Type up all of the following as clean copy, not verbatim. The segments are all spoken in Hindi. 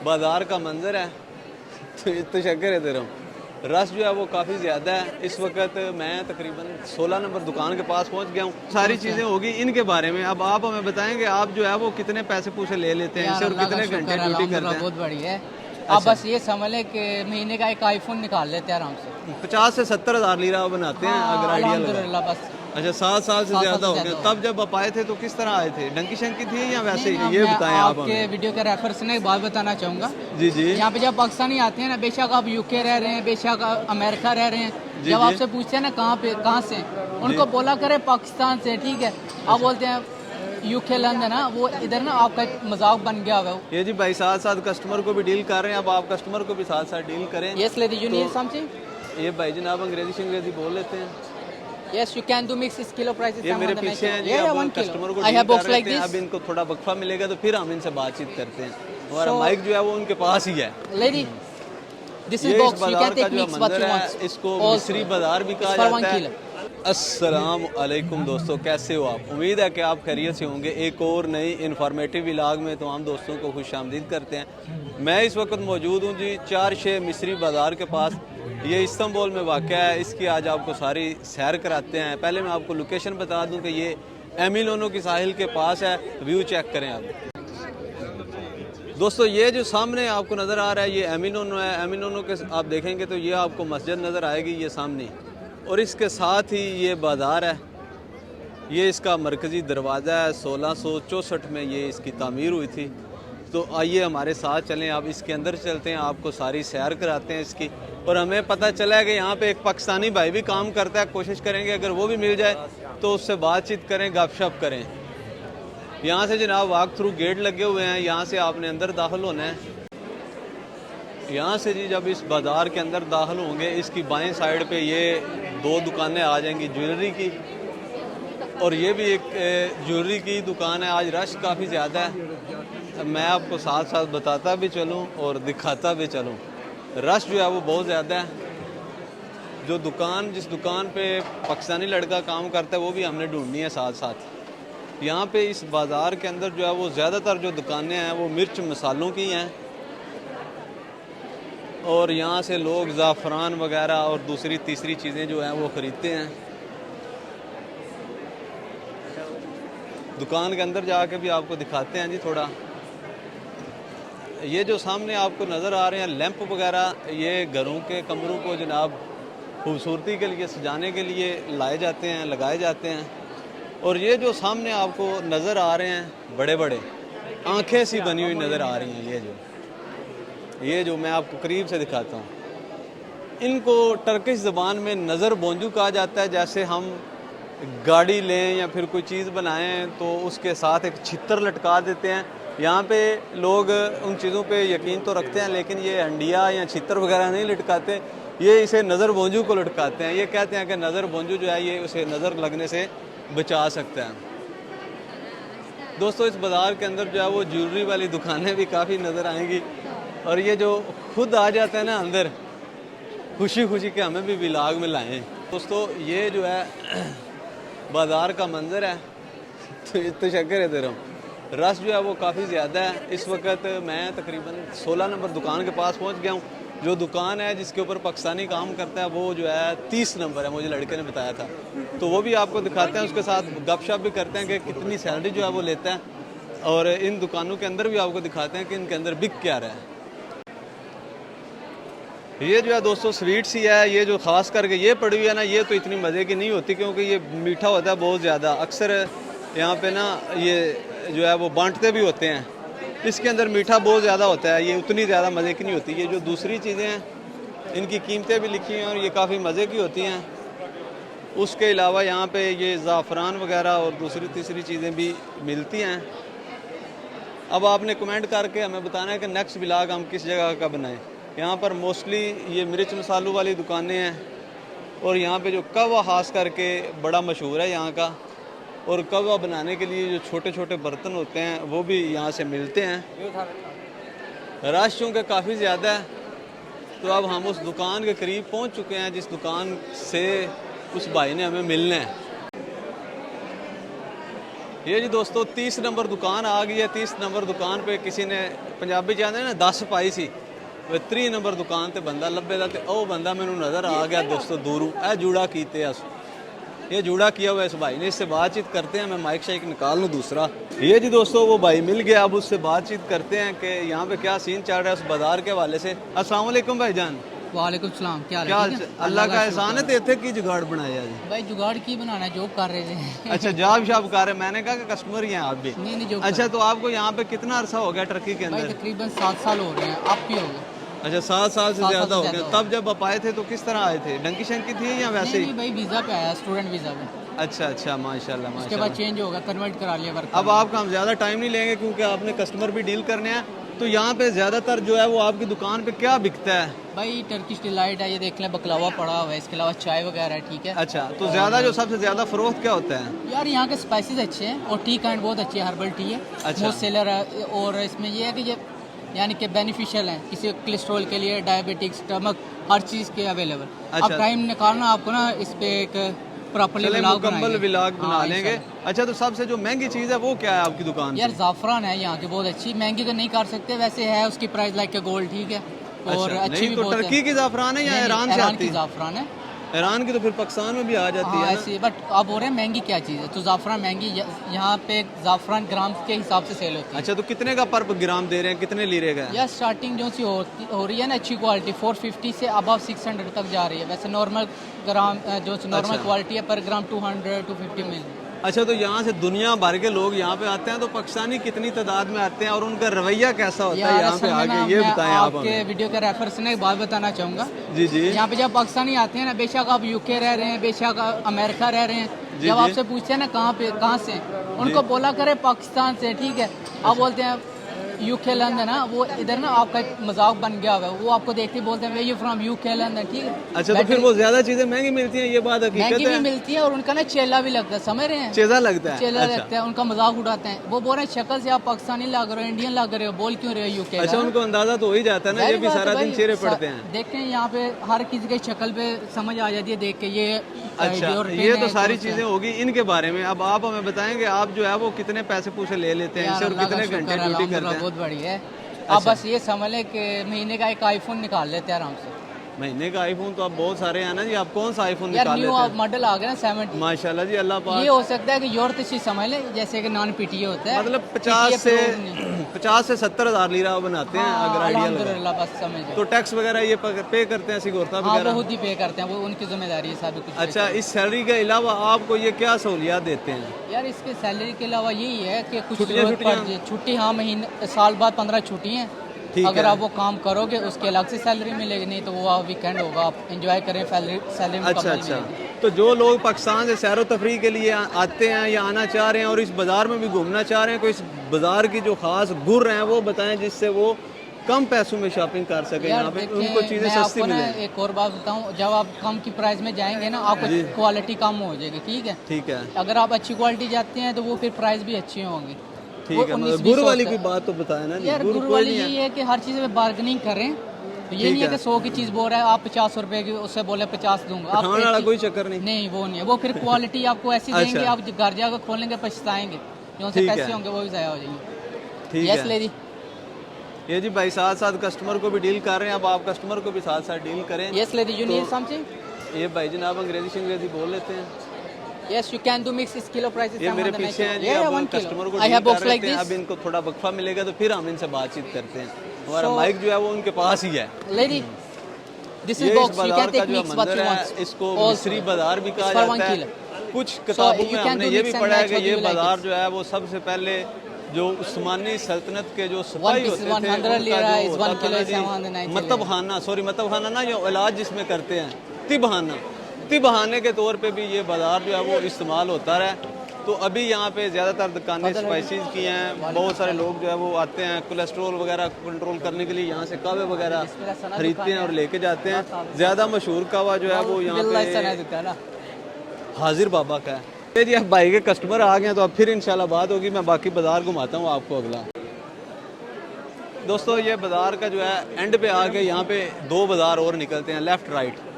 बाज़ार का मंजर है तो शक्कर है दे रहा हूँ। रश जो है वो काफ़ी ज़्यादा है। इस वक्त मैं तकरीबन 16 नंबर दुकान के पास पहुँच गया हूँ। सारी चीज़ें होगी इनके बारे में। अब आप हमें बताएंगे आप जो है वो कितने पैसे पूसे ले लेते हैं इनसे और कितने घंटे ड्यूटी करते हैं? बहुत बढ़िया है। आप बस ये समझ लें कि महीने का एक आईफोन निकाल लेते हैं आराम से। 50 से 70 हज़ार लीरा बनाते हैं अगर आइडिया लगा। बस। अच्छा 7 साल से ज़्यादा हो गया। तब जब आप आए थे तो किस तरह आए थे, डंकी शंकी थी या वैसे ही? ये बताएं आप आपके वीडियो के रेफर से एक बात बताना चाहूँगा। जी जी। यहाँ पे जब पाकिस्तानी आते हैं ना, बेशक आप यूके रह रहे हैं, बेशक अमेरिका रह रहे हैं, जब आपसे पूछते हैं ना कहाँ से, उनको बोला करे पाकिस्तान से, ठीक है। आप बोलते हैं यूके लंदन ना, वो इधर ना आपका मजाक बन गया हुआ है। ये जी भाई साथ साथ कस्टमर को भी डील कर रहे हैं। अब आप कस्टमर को भी साथ साथ डील करें। Yes lady you need something. ये भाई जनाब अंग्रेजी बोल लेते हैं। Yes, you can do mix kilo prices. ये मेरे पीछे हैं जी। अब कस्टमर को डील कर रहे हैं। अब इनको थोड़ा वक्फा मिलेगा तो फिर हम इनसे बातचीत करते हैं। हमारा माइक जो है वो उनके पास ही है। Lady, this is box. You can take mix what you want. इसको मिस्री बाजार भी कहा जाता है। अस्सलाम वालेकुम दोस्तों, कैसे हो आप? उम्मीद है कि आप खैरियत से होंगे। एक और नई इन्फॉर्मेटिव व्लॉग में तमाम दोस्तों को खुशामदीद करते हैं। मैं इस वक्त मौजूद हूँ जी चारशे मिस्री बाज़ार के पास। ये इस्तांबुल में वाक़ है। इसकी आज आपको सारी सैर कराते हैं। पहले मैं आपको लोकेशन बता दूं कि ये एमिलोनो की साहिल के पास है। व्यू चेक करें आप दोस्तों। ये जो सामने आपको नज़र आ रहा है ये एमिलोनो है। एमिलोनो के आप देखेंगे तो ये आपको मस्जिद नज़र आएगी ये सामने, और इसके साथ ही ये बाज़ार है। ये इसका मरकज़ी दरवाज़ा है। 1664 में ये इसकी तामीर हुई थी। तो आइए हमारे साथ चलें, आप इसके अंदर चलते हैं, आपको सारी सैर कराते हैं इसकी। और हमें पता चला है कि यहाँ पे एक पाकिस्तानी भाई भी काम करता है। कोशिश करेंगे अगर वो भी मिल जाए तो उससे बातचीत करें, गपशप करें। यहाँ से जनाब वॉक थ्रू गेट लगे हुए हैं। यहाँ से आपने अंदर दाखिल होना है। यहाँ से जी जब इस बाज़ार के अंदर दाखिल होंगे, इसकी बाएं साइड पे ये दो दुकानें आ जाएंगी ज्वेलरी की, और ये भी एक ज्वेलरी की दुकान है। आज रश काफ़ी ज़्यादा है। मैं आपको साथ साथ बताता भी चलूँ और दिखाता भी चलूँ। रश जो है वो बहुत ज़्यादा है। जिस दुकान पे पाकिस्तानी लड़का काम करता है वो भी हमने ढूंढनी है साथ साथ। यहाँ पे इस बाज़ार के अंदर जो है वो ज़्यादातर जो दुकानें हैं वो मिर्च मसालों की हैं, और यहाँ से लोग ज़ाफ़रान वगैरह और दूसरी तीसरी चीज़ें जो हैं वो ख़रीदते हैं। दुकान के अंदर जाके भी आपको दिखाते हैं जी थोड़ा। ये जो सामने आपको नज़र आ रहे हैं लैंप वगैरह, ये घरों के कमरों को जनाब खूबसूरती के लिए सजाने के लिए लाए जाते हैं, लगाए जाते हैं। और ये जो सामने आपको नज़र आ रहे हैं बड़े बड़े आंखें सी बनी हुई नज़र आ रही हैं, ये जो मैं आपको करीब से दिखाता हूँ, इनको टर्किश ज़बान में नज़र बोंजू कहा जाता है। जैसे हम गाड़ी लें या फिर कोई चीज़ बनाएं तो उसके साथ एक छितर लटका देते हैं। यहाँ पे लोग उन चीज़ों पे यकीन तो रखते हैं, लेकिन ये हंडिया या छितर वगैरह नहीं लटकाते, ये इसे नज़र बोंजू को लटकाते हैं। ये कहते हैं कि नज़र बोंजू जो है ये उसे नज़र लगने से बचा सकता है। दोस्तों इस बाज़ार के अंदर जो है वो ज्वेलरी वाली दुकानें भी काफ़ी नज़र आएंगी, और ये जो खुद आ जाते हैं ना अंदर खुशी खुशी के हमें भी व्लॉग में लाएँ। दोस्तों ये जो है बाज़ार का मंजर है तो शक्कर है दे रहा हूँ। रश जो है वो काफ़ी ज़्यादा है। इस वक्त मैं तकरीबन 16 नंबर दुकान के पास पहुँच गया हूँ। जो दुकान है जिसके ऊपर पाकिस्तानी काम करता है वो जो है 30 नंबर है, मुझे लड़के ने बताया था। तो वो भी आपको दिखाते हैं, उसके साथ गपशप भी करते हैं कि कितनी सैलरी जो है वो लेता है, और इन दुकानों के अंदर भी आपको दिखाते हैं कि इनके अंदर बिक क्या रहा है। ये जो है दोस्तों स्वीट्स ही है। ये जो ख़ास करके ये पड़ी हुई है ना, ये तो इतनी मज़े की नहीं होती क्योंकि ये मीठा होता है बहुत ज़्यादा। अक्सर यहाँ पे ना ये जो है वो बांटते भी होते हैं, इसके अंदर मीठा बहुत ज़्यादा होता है, ये उतनी ज़्यादा मज़े की नहीं होती। ये जो दूसरी चीज़ें हैं इनकी कीमतें भी लिखी हैं और ये काफ़ी मज़े की होती हैं। उसके अलावा यहाँ पे ये ज़ाफ़रान वगैरह और दूसरी तीसरी चीज़ें भी मिलती हैं। अब आपने कमेंट करके हमें बताना है कि नेक्स्ट व्लॉग हम किस जगह का बनाएं। यहाँ पर मोस्टली ये मिर्च मसालों वाली दुकानें हैं, और यहाँ पे जो कहवा खास करके बड़ा मशहूर है यहाँ का, और कहवा बनाने के लिए जो छोटे छोटे बर्तन होते हैं वो भी यहाँ से मिलते हैं। रश चूँकि काफ़ी ज़्यादा है तो अब हम उस दुकान के करीब पहुँच चुके हैं जिस दुकान से उस भाई ने हमें मिलना है। ये जी दोस्तों 30 नंबर दुकान आ गई है। 30 नंबर दुकान पे किसी ने पंजाबी चाहते ना 10 पाई सी 3 नंबर दुकान ते बंदा लब्भे दा ते ओ बंदा मैनू नज़र आ गया दोस्तों दूरों। ए जूड़ा कीते अस, ये जूड़ा किया हुआ है इस भाई ने, इससे बातचीत करते हैं। मैं माइक शाइक निकाल लूँ दूसरा। ये जी दोस्तों वो भाई मिल गया, अब उससे बातचीत करते हैं कि यहाँ पे क्या सीन चल रहा है उस बाजार के हवाले से। अस्सलाम वालेकुम भाईजान। वालेकुम सलाम, क्या हाल क्या है? ठीक है? अल्लाह का एहसान है। तो इतने की जुगाड़ बनाया जी? भाई जुगाड़ की बनाना है, जॉब कर रहे थे। अच्छा जॉब शाब कर रहे, मैंने कहा कि कस्टमर ही हैं आप भी। नहीं जॉब अच्छा तो आपको यहाँ पे कितना अरसा हो गया टर्की के भाई अंदर? तकरीबन 7 साल हो रहे हैं, आप भी हो गए। अच्छा 7 साल से 7 ज्यादा साल हो से गया। ज्यादा तब जब आप आए थे तो किस तरह आए थे? डंकी शंकी थी या वैसे नहीं ही? भाई वीज़ा पे आया, स्टूडेंट वीज़ा पे। अच्छा अच्छा माशाल्लाह उसके माशाल्लाह। बाद चेंज होगा, कन्वर्ट करा लिया वर्क। अब आपका हम ज़्यादा टाइम नहीं लेंगे क्योंकि आपने कस्टमर भी डील करने हैं। तो यहाँ पे ज़्यादातर जो है वो आपकी दुकान पे क्या बिकता है? भाई टर्किश डिलाइट है, ये देख लें, बकलावा पड़ा हुआ है, इसके अलावा चाय वगैरह है। ठीक है। अच्छा तो ज़्यादा जो सबसे ज़्यादा फ़रोख्त क्या होता है? यार यहाँ के स्पाइसेस अच्छे हैं और टी काइंड बहुत अच्छी है, हर्बल टी है। अच्छा। बहुत सेलर है। और इसमें ये है कि ये यानी कि बेनिफिशियल है किसी कोलेस्ट्रॉल के लिए, डायबिटिक्स, स्टमक, हर चीज़ के अवेलेबल। अच्छा। अब टाइम निकालना आपको ना इस पे एक प्रॉपर्ली चले व्लॉग मुकम्मल बनाएंगे। व्लॉग बना हाँ, लेंगे। इंशाल्लाह। अच्छा तो सबसे जो महंगी चीज़ है वो क्या है आपकी दुकान यार पे? ज़ाफ़रान है यहाँ की बहुत अच्छी, महंगी तो नहीं कर सकते, वैसे है उसकी प्राइस लाइक गोल्ड। ठीक है। और अच्छा, अच्छी नहीं भी तो बहुत टर्की है। की ज़ाफ़रान है या नहीं, ईरान से ईरान आती की है? ज़ाफ़रान है। ईरान की तो फिर पाकिस्तान में भी आ जाती हाँ है ना? ऐसी, बट आप बोल रहे हैं महंगी क्या चीज़ है, तो ज़ाफ़रान महंगी यहाँ पे ज़ाफ़रान ग्राम के हिसाब से सेल होती है। अच्छा तो कितने का पर ग्राम दे रहे हैं, कितने लीरे का है? यार स्टार्टिंग जो सी हो रही है ना अच्छी क्वालिटी 450 से अबव 600 तक जा रही है। वैसे नॉर्मल ग्राम जो नॉर्मल अच्छा। क्वालिटी है पर ग्राम 200 250 मिल। अच्छा तो यहाँ से दुनिया भर के लोग यहाँ पे आते हैं, तो पाकिस्तानी कितनी तादाद में आते हैं और उनका रवैया कैसा होता है यार यहाँ पे असल में ना आके, ये मैं बताएं आप आपके हमें। वीडियो के रेफर से ना एक बात बताना चाहूँगा। जी जी यहाँ पे जब पाकिस्तानी आते हैं ना, बेशक आप यूके रह रहे हैं, बेशक आप अमेरिका रह रहे हैं, जी, जब जी। आपसे पूछते हैं ना कहाँ से, उनको बोला करे पाकिस्तान से। ठीक है। आप बोलते हैं यूके लंदन है, वो इधर ना आपका एक मजाक बन गया हुआ है, वो आपको देखते ही बोलते हैं यू फ्रॉम यूके लंदन। ठीक है। अच्छा तो फिर वो ज्यादा चीजें महंगी मिलती हैं, ये बात हकीकत महंगी भी है? मिलती है और उनका ना चेला भी लगता है, समझ रहे हैं? चेजा लगता है? चेला अच्छा। लगता है, उनका मजाक उड़ाते हैं। वो बोल रहे हैं शक्ल से आप पाकिस्तानी लग रहे हो, इंडियन लग रहे हो, बोल क्यों रहे हो यूके? अच्छा उनको अंदाजा तो हो ही जाता है ना, ये भी सारा दिन चेहरे पड़ते हैं। देखें यहाँ पे हर किसी के शक्ल पे समझ आ जाती है देख के ये। अच्छा यूरोपियन ये तो है, सारी कौन सा है। चीजें होगी इनके बारे में। अब आप हमें बताएंगे आप जो है वो कितने पैसे पूसे ले लेते हैं यार इनसे और अल्लाह का कितने शुक्र घंटे है, ड्यूटी करते अल्हम्दुलिल्लाह हैं? बहुत बढ़िया है। आप अच्छा। बस ये समझ लें कि महीने का एक आईफोन निकाल लेते हैं आराम से। महीने का आईफोन तो आप बहुत सारे हैं ना जी, आप कौन सा आईफोन यार निकाल न्यू लेते हैं? मॉडल आ गया ना 70। माशाल्लाह जी, अल्लाह ये पाक। हो सकता है कि योर चीज समझ ले, जैसे कि नॉन पीटीए होता है, मतलब PTA 50 से 70 हज़ार लीरा बनाते हैं हाँ, अगर आइडिया लगे। अल्हम्दुलिल्लाह बस समझ लो। तो टैक्स वगैरह ये पे करते हैं सिगोरता हाँ वो वगैरह? खुद ही पे करते हैं, वो उनकी जिम्मेदारी है साहब कुछ। अच्छा इस सैलरी के अलावा आपको ये क्या सहूलियात देते हैं? यार इसके सैलरी के अलावा यही है कि कुछ छुट्टियाँ जरूरत पड़ जाए, छुट्टी हाँ महीने साल बाद 15 छुट्टी हैं। ठीक अगर है। आप वो काम करोगे उसके अलग से सैलरी मिलेगी, नहीं तो वो आप वीकेंड होगा, आप एंजॉय करें, सैलरी अच्छा अच्छा। तो जो लोग पाकिस्तान से सैर व तफरी के लिए आते हैं या आना चाह रहे हैं और इस बाज़ार में भी घूमना चाह रहे हैं, कोई इस बाज़ार की जो खास गुर हैं वो बताएं जिससे वो कम पैसों में शॉपिंग कर सकें, यहाँ पे उनको चीज़ें मैं सस्ती आपको ना मिलें। एक और बात बताऊँ, जब आप कम की प्राइस में जाएंगे ना आपको जी। क्वालिटी कम हो जाएगी। ठीक है। ठीक है अगर आप अच्छी क्वालिटी जाते हैं तो वो फिर प्राइस भी अच्छी होंगी। ठीक वो है। 19-20 मतलब गुर वाली होता कोई है। बात तो बताएं ना जी। यार गुर गुरु कोई वाली नहीं यही है। है कि हर चीज़ में बार्गेनिंग करें, तो ये ठीक नहीं है है। कि 100 की चीज़ बोल रहा है आप 50 रुपए की, उससे बोले 50 दूंगा। आप पठान एक वाला चीज़- कोई चक्कर नहीं। नहीं वो नहीं है, वो फिर क्वालिटी आपको ऐसी अच्छा। देंगे, आप घर जाकर खोलेंगे पछताएंगे, जो से ठीक पैसे है। होंगे वो भी ज़ाया हो जाएंगे। ठीक यस है। लेडी। ये जी भाई साथ साथ कस्टमर को भी डील कर रहे हैं, अब आप कस्टमर को भी साथ साथ डील करें। यस लेडी, यू तो- नीड समथिंग? ये भाई जनाब अंग्रेजी शंग्रेजी बोल लेते हैं। Yes you can do mix इस किलो प्राइस। ये मेरे पीछे हैं जी, अब कस्टमर को आई हैव डील बॉक्स कर लाइक रहे हैं। दिस। अब इनको थोड़ा वक्फा मिलेगा तो फिर हम इनसे बातचीत करते हैं। हमारा So- माइक जो है वो उनके पास ही है। लेडी दिस ये इज इस बॉक्स, यू बाजार कैन का टेक जो मिक्स व्हाट मंदिर यू है वांट। इसको मिस्री बाजार भी कहा for 1 जाता है। kilo. कुछ किताबों you में can हमने do ये mix भी and पढ़ा है match कि what ये you like बाजार it. जो है वो सबसे पहले जो उस्मानी सल्तनत के जो One सिपाही piece होते is थे 100 उनका lira जो is होता 1 था kilo ना is जी, 790 मतबखाना, सॉरी मतबखाना ना, ये इलाज जिसमें करते हैं तिबहाना, तिबहाने के तौर पे भी ये बाजार जो है वो इस्तेमाल होता रहा। तो अभी यहाँ पे ज़्यादातर दुकानें स्पाइसेस की हैं। बहुत सारे लोग जो है वो आते हैं कोलेस्ट्रोल वगैरह कंट्रोल करने के लिए, यहाँ से कहवे वगैरह खरीदते हैं और लेके जाते हैं। ज़्यादा मशहूर कहवा जो है वो यहाँ पे हाजिर बाबा का है। ये जी अब भाई के कस्टमर आ गए हैं तो अब फिर इंशाल्लाह बात होगी। मैं बाकी बाज़ार घुमाता हूँ आपको अगला। दोस्तों ये बाज़ार का जो है एंड पे आके यहाँ पे 2 बाज़ार और निकलते हैं, लेफ़्ट राइट।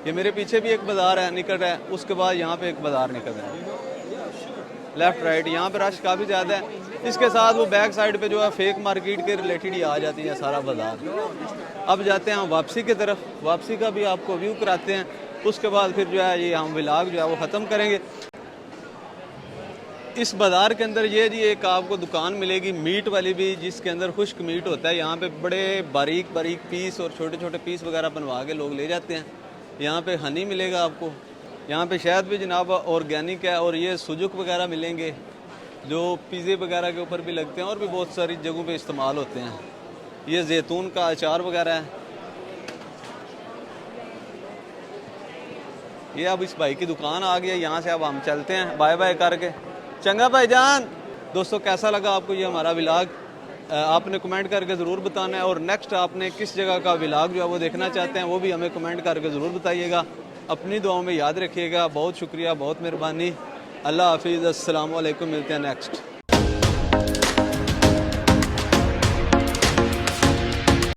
ये मेरे पीछे भी एक बाज़ार है निकल रहा है, उसके बाद यहाँ पे एक बाज़ार निकल रहा है। लेफ़्ट राइट, यहाँ पे रश काफ़ी ज़्यादा है। इसके साथ वो बैक साइड पे जो है फेक मार्केट के रिलेटेड ही आ जाती है सारा बाज़ार। अब जाते हैं हम वापसी की तरफ, वापसी का भी आपको व्यू कराते हैं। उसके बाद फिर जो है ये हम व्लॉग जो है वो ख़त्म करेंगे। इस बाज़ार के अंदर ये जी एक आपको दुकान मिलेगी मीट वाली भी, जिसके अंदर खुश्क मीट होता है। यहाँ पे बड़े बारीक बारीक पीस और छोटे छोटे पीस वगैरह बनवा के लोग ले जाते हैं। यहाँ पे हनी मिलेगा आपको, यहाँ पे शहद भी जनाब ऑर्गेनिक है। और ये सुजुक वगैरह मिलेंगे जो पिज़्ज़े वगैरह के ऊपर भी लगते हैं और भी बहुत सारी जगहों पे इस्तेमाल होते हैं। ये जैतून का अचार वगैरह है। ये अब इस भाई की दुकान आ गई है, यहाँ से अब हम चलते हैं बाय बाय करके। चंगा भाईजान। दोस्तों कैसा लगा आपको ये हमारा व्लॉग, आपने कमेंट करके ज़रूर बताना है। और नेक्स्ट आपने किस जगह का व्लॉग जो है वो देखना चाहते हैं वो भी हमें कमेंट करके ज़रूर बताइएगा। अपनी दुआओं में याद रखिएगा। बहुत शुक्रिया, बहुत मेहरबानी। अल्लाह हाफिज़, अस्सलाम वालेकुम। मिलते हैं नेक्स्ट।